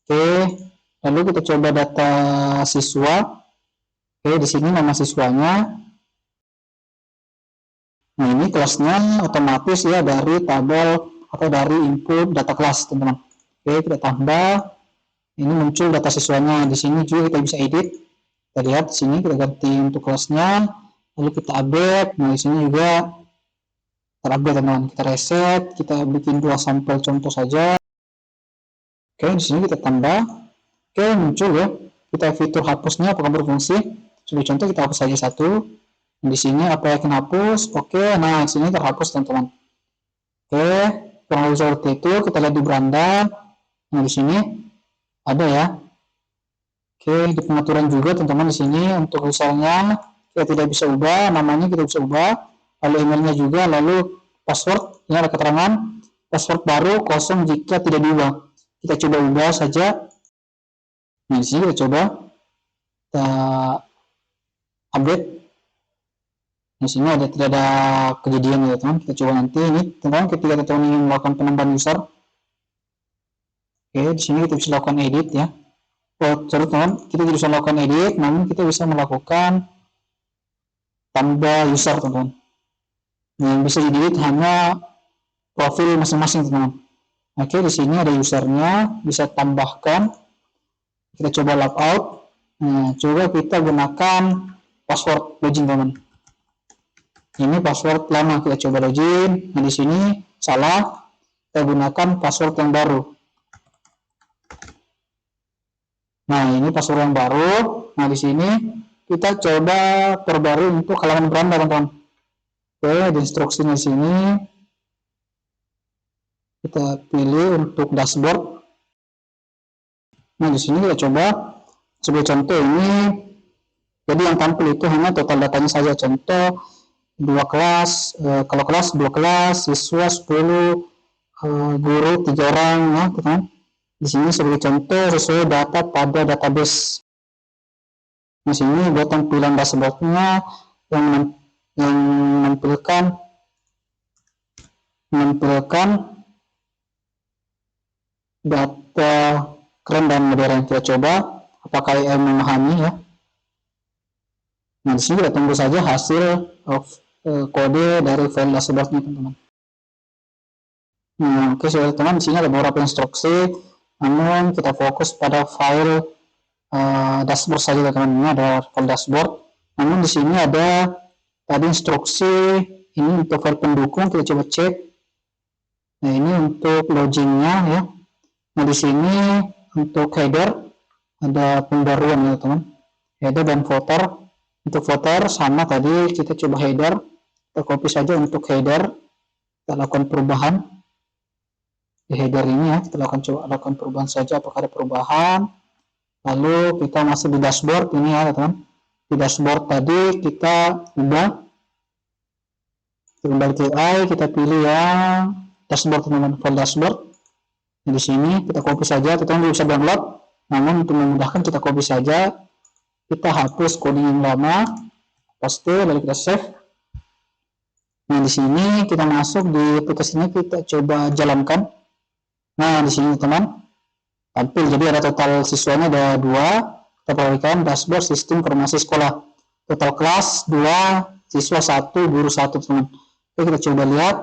[SPEAKER 1] Oke, lalu kita coba data siswa. Oke, di sini nama siswanya. Nah ini kelasnya otomatis ya dari tabel atau dari input data kelas teman-teman. Oke, kita tambah. Ini muncul data siswanya. Di sini juga kita bisa edit. Kita lihat di sini kita ganti untuk kelasnya, lalu kita update. Nah di sini juga terupdate teman-teman. Kita reset, kita bikin 2 sampel contoh saja. Oke, di sini kita tambah. Oke, muncul ya. Kita fitur hapusnya apakah berfungsi. Sebagai contoh kita hapus saja 1. Di sini apa yang hapus? Oke, nah di sini terhapus teman-teman. Oke, kurang lebih seperti itu. Kita lihat di beranda. Nah di sini ada ya. Oke, di pengaturan juga teman-teman di sini untuk misalnya kita tidak bisa ubah, namanya kita bisa ubah, lalu emailnya juga, lalu password, ini ada keterangan password baru kosong jika tidak diubah. Kita coba ubah saja. Nah di sini kita coba kita update. Di sini tidak ada kejadian ya teman. Kita coba nanti ini teman ketika teman ingin melakukan penambahan user. Oke, di sini kita bisa lakukan edit ya. Sorry teman, kita tidak bisa melakukan edit, namun kita bisa melakukan tambah user teman. Yang bisa di-edit hanya profil masing-masing teman. Oke, di sini ada usernya, bisa tambahkan. Kita coba logout. Nah, coba kita gunakan password login teman. Ini password lama, kita coba login. Nah, di sini salah, kita gunakan password yang baru. Nah, ini password yang baru. Nah, di sini kita coba perbarui untuk halaman beranda teman-teman. Oke, di instruksinya di sini kita pilih untuk dashboard. Nah, di sini kita coba sebagai contoh ini. Jadi yang tampil itu hanya total datanya saja. Contoh 2 kelas, kalau kelas 2 kelas, siswa 10, guru 3 orang ya, teman. Di sini sebagai contoh sesuai data pada database. Di sini buat tampilan dashboardnya yang menampilkan data keren dan modern. Kita coba apakah AI memahami ya. Nah, di sini kita tunggu saja hasil kode dari file dashboardnya teman-teman. Nah, oke saudara teman, di sini ada beberapa instruksi, namun kita fokus pada file dashboard saja teman-teman. Ini ada file dashboard, namun di sini ada tadi instruksi ini untuk file pendukung, kita coba cek. Nah, ini untuk loginnya ya. Nah, di sini untuk header ada pembaruan ya teman, header dan footer. Untuk footer sama tadi, kita coba header, kita copy saja untuk header, kita lakukan perubahan di header ini ya, kita lakukan perubahan saja apakah ada perubahan. Lalu kita masuk di dashboard ini ya teman, di dashboard tadi kita ubah, kita kembali ke AI, kita pilih yang dashboard teman-teman, file dashboard. Nah, di sini kita copy saja, kita bisa download, namun untuk memudahkan kita copy saja, kita hapus coding yang lama, paste, lalu kita save. Nah, di sini kita masuk di aplikasinya, kita coba jalankan. Nah, di sini teman tampil, jadi ada total siswanya ada 2, kita perhatikan dashboard sistem informasi sekolah, total kelas 2, siswa 1, guru 1 teman. Oke, kita coba lihat.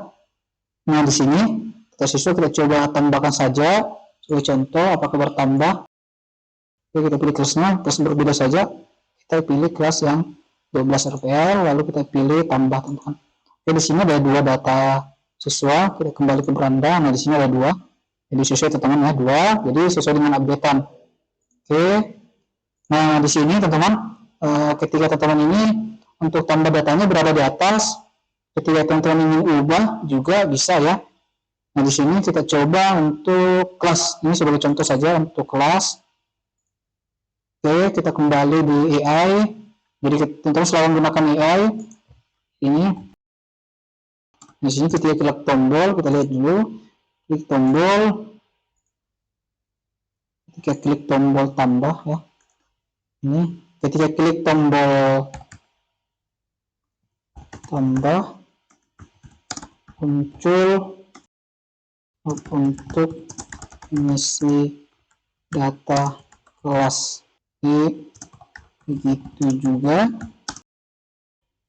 [SPEAKER 1] Nah, di sini total siswa kita coba tambahkan saja sebagai contoh apakah bertambah. Oke, kita pilih kelasnya, kelas berbeda saja, kita pilih kelas yang 12 RPL, lalu kita pilih tambah teman-teman. Oke, di sini ada 2 data siswa, kita kembali ke beranda. Nah, di sini ada 2, jadi sesuai teman-teman ya, 2, jadi sesuai dengan updatean. Oke, nah di sini teman-teman, ketika teman-teman ini untuk tambah datanya berada di atas, ketika teman-teman ingin ubah juga bisa ya. Nah, di sini kita coba untuk kelas, ini sebagai contoh saja untuk kelas. Oke, kita kembali di AI. Jadi teman-teman selalu menggunakan AI. Ini. Di sini ketika klik tombol, kita lihat dulu. Klik tombol. Ketika klik tombol tambah ya. Ini. Ketika klik tombol tambah, muncul untuk mengisi data kelas. Begitu juga.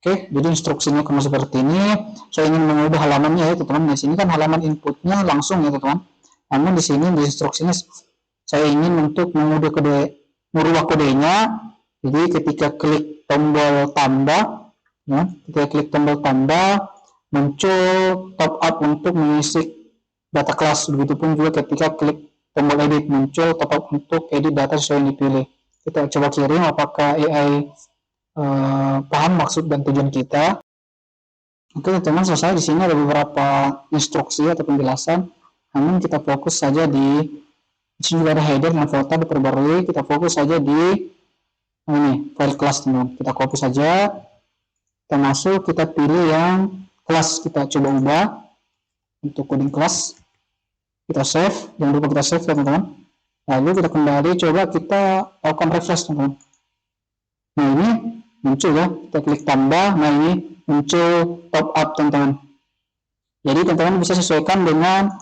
[SPEAKER 1] Oke, jadi instruksinya kena seperti ini. Saya ingin mengubah halamannya ya teman-teman. Di sini kan halaman inputnya langsung ya teman-teman. Namun di sini di instruksinya saya ingin untuk merubah kodenya. Jadi ketika klik tombol tambah, ya, ketika klik tombol tambah muncul top up untuk mengisi data kelas. Begitupun juga ketika klik tombol edit muncul top up untuk edit data sesuai yang dipilih. Kita coba kirim apakah AI paham maksud dan tujuan kita. Oke teman-teman, selesai. Di sini ada beberapa instruksi atau penjelasan, namun kita fokus saja di sini juga ada header dan footer diperbarui. Kita fokus saja di ini file kelas teman. Kita copy saja, kita masuk, kita pilih yang kelas, kita coba ubah untuk coding kelas, kita save, jangan lupa kita save teman-teman. Lalu kita kembali, coba kita lakukan refresh teman-teman. Nah, ini muncul ya, kita klik tambah. Nah, ini muncul top up teman-teman. Jadi teman-teman bisa sesuaikan dengan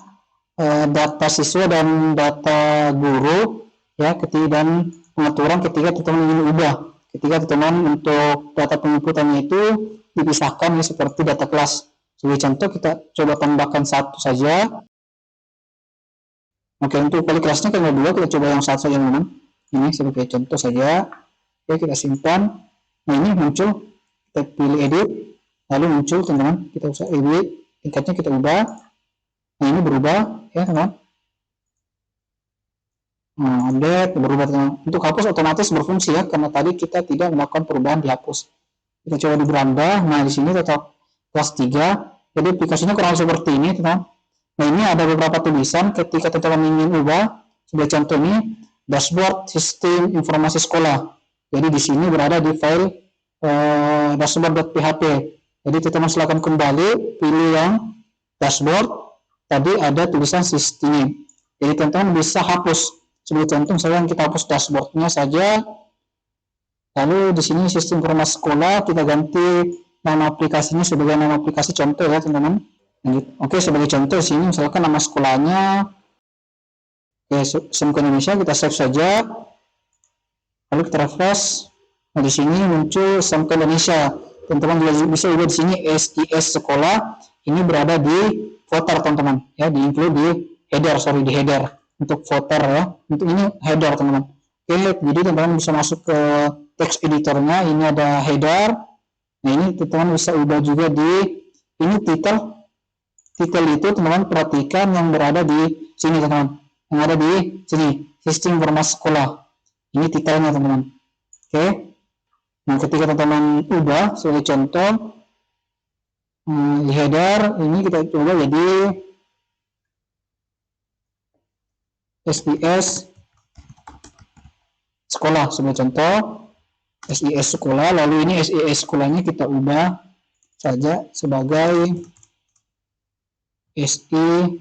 [SPEAKER 1] data siswa dan data guru ya, dan pengaturan ketika teman-teman ingin ubah. Ketika teman-teman untuk data penginputannya itu dipisahkan ya, seperti data kelas. Sebagai contoh kita coba tambahkan satu saja. Oke, untuk kali kelasnya kan 2, kita coba yang satu saja teman-teman. Ini sebagai contoh saja. Oke, kita simpan. Nah, ini muncul, kita pilih edit, lalu muncul teman-teman, kita bisa edit, tingkatnya kita ubah. Nah, ini berubah ya teman-teman. Nah, update berubah teman-teman. Untuk hapus otomatis berfungsi ya, karena tadi kita tidak melakukan perubahan dihapus. Kita coba di beranda. Nah, di sini tetap kelas 3. Jadi aplikasinya kurang seperti ini teman-teman. Nah, ini ada beberapa tulisan ketika teman-teman ingin ubah. Sebagai contoh ini dashboard sistem informasi sekolah. Jadi di sini berada di file dashboard.php. Jadi teman-teman silakan kembali, pilih yang dashboard. Tadi ada tulisan sistem. Jadi teman-teman bisa hapus. Sebagai contoh misalnya kita hapus dashboardnya saja. Lalu di sini sistem informasi sekolah, kita ganti nama aplikasinya sebagai nama aplikasi contoh ya teman-teman. Oke, sebagai contoh di sini misalkan nama sekolahnya SMK Indonesia, kita save saja. Lalu kita refresh. Nah, di sini muncul SMK Indonesia. Teman-teman bisa ubah di sini SIS sekolah. Ini berada di footer teman-teman ya, di-include di header untuk footer ya. Untuk ini header teman-teman. Oke, jadi teman-teman bisa masuk ke text editornya. Ini ada header. Nah, ini teman-teman bisa ubah juga di ini title itu teman-teman perhatikan yang berada di sini teman-teman, yang ada di sini sistem informasi sekolah. Ini titelnya teman-teman. Oke. Nah, ketika teman-teman ubah sebagai contoh di header ini kita coba jadi SIS sekolah sebagai contoh, SIS sekolah. Lalu ini SIS sekolahnya kita ubah saja sebagai SI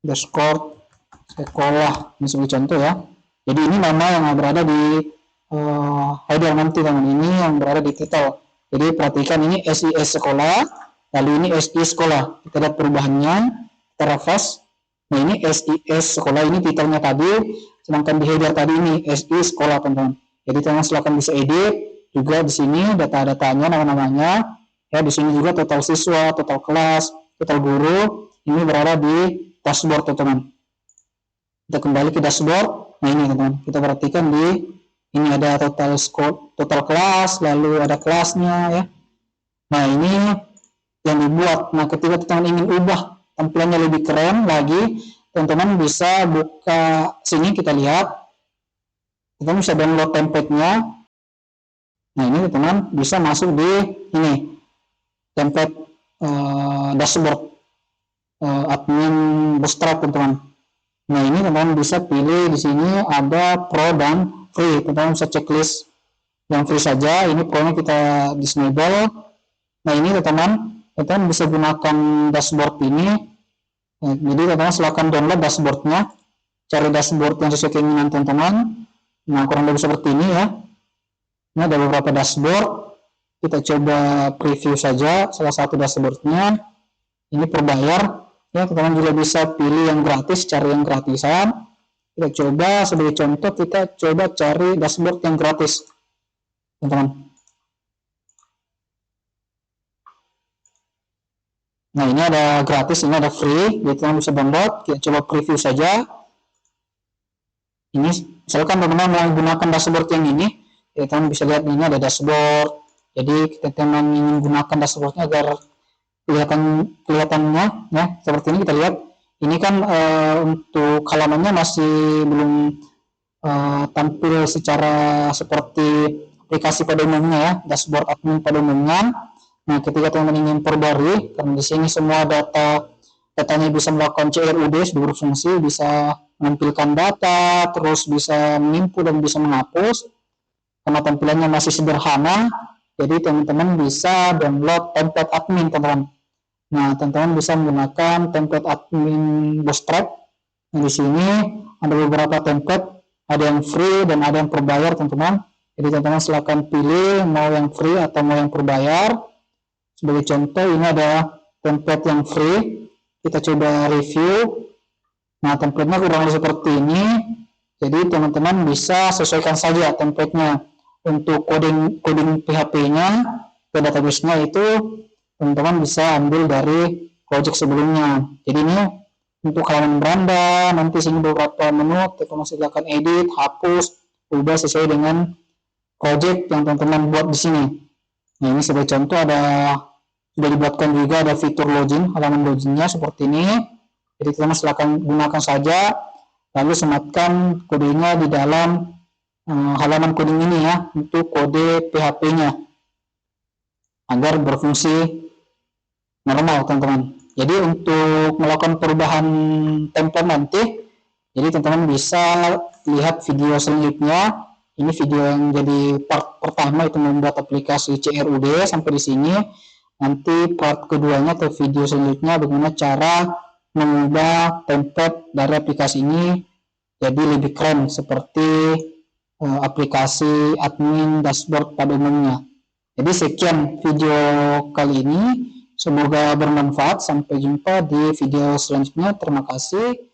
[SPEAKER 1] dashboard sekolah, ini sebagai contoh ya. Jadi ini nama yang berada di header nanti teman, ini yang berada di title. Jadi perhatikan ini SIS sekolah, lalu ini SI sekolah. Kita lihat perubahannya, kita refresh. Nah, ini SIS sekolah, ini titelnya tadi, sedangkan di header tadi ini SI sekolah teman-teman. Jadi teman silakan bisa edit juga di sini data-datanya, nama-namanya. Ya, di sini juga total siswa, total kelas, total guru, ini berada di dashboard teman-teman. Kita kembali ke dashboard. Nah, ini teman-teman, kita perhatikan di ini ada total score, total kelas, lalu ada kelasnya ya. Nah, ini yang dibuat. Nah, ketika teman-teman ingin ubah tampilannya lebih keren lagi, teman-teman bisa buka sini, kita lihat. Teman-teman bisa download template-nya. Nah, ini teman-teman bisa masuk di ini template dashboard admin Bootstrap teman-teman. Nah, ini teman-teman bisa pilih di sini ada pro dan free. Teman-teman bisa checklist yang free saja. Ini pro-nya kita disable. Nah, ini teman-teman bisa gunakan dashboard ini. Nah, jadi teman-teman silakan download dashboardnya. Cari dashboard yang sesuai keinginan teman-teman. Nah, kurang lebih seperti ini ya. Ini ada beberapa dashboard. Kita coba preview saja salah satu dashboardnya. Ini berbayar ya, teman-teman juga bisa pilih yang gratis, cari yang gratisan. Kita coba sebagai contoh, kita coba cari dashboard yang gratis teman-teman. Nah, ini ada gratis, ini ada free, jadi teman-teman bisa download. Kita coba preview saja. Ini misalkan teman-teman mau menggunakan dashboard yang ini, ya teman-teman bisa lihat ini ada dashboard. Jadi teman-teman ingin gunakan dashboardnya agar kelihatannya ya seperti ini. Kita lihat ini kan untuk halamannya masih belum tampil secara seperti aplikasi pada umumnya ya, dashboard admin pada umumnya. Nah, ketika teman-teman ingin perbarui, karena di sini semua datanya bisa melakukan CRUD, sudah berfungsi, bisa menampilkan data, terus bisa menginput dan bisa menghapus. Karena tampilannya masih sederhana, jadi teman-teman bisa download template admin teman-teman. Nah, teman-teman bisa menggunakan template admin Bootstrap. Nah, di sini ada beberapa template, ada yang free dan ada yang berbayar teman-teman. Jadi teman-teman silakan pilih mau yang free atau mau yang berbayar. Sebagai contoh ini ada template yang free, kita coba review. Nah, template-nya kurang lebih seperti ini. Jadi teman-teman bisa sesuaikan saja template-nya. Untuk coding PHP-nya ke database-nya itu teman-teman bisa ambil dari project sebelumnya. Jadi ini untuk halaman beranda, nanti sini beberapa menu, teman-teman silakan edit, hapus, ubah sesuai dengan project yang teman-teman buat di sini. Nah, ini sebagai contoh sudah dibuatkan juga ada fitur login, halaman loginnya seperti ini. Jadi teman-teman silakan gunakan saja, lalu sematkan kodenya di dalam halaman coding ini ya, untuk kode PHP-nya agar berfungsi normal teman-teman. Jadi untuk melakukan perubahan template nanti, jadi teman-teman bisa lihat video selanjutnya. Ini video yang jadi part pertama itu membuat aplikasi CRUD sampai di sini. Nanti part keduanya atau video selanjutnya bagaimana cara mengubah template dari aplikasi ini jadi lebih keren seperti aplikasi admin dashboard pada umumnya. Jadi sekian video kali ini, semoga bermanfaat. Sampai jumpa di video selanjutnya. Terima kasih.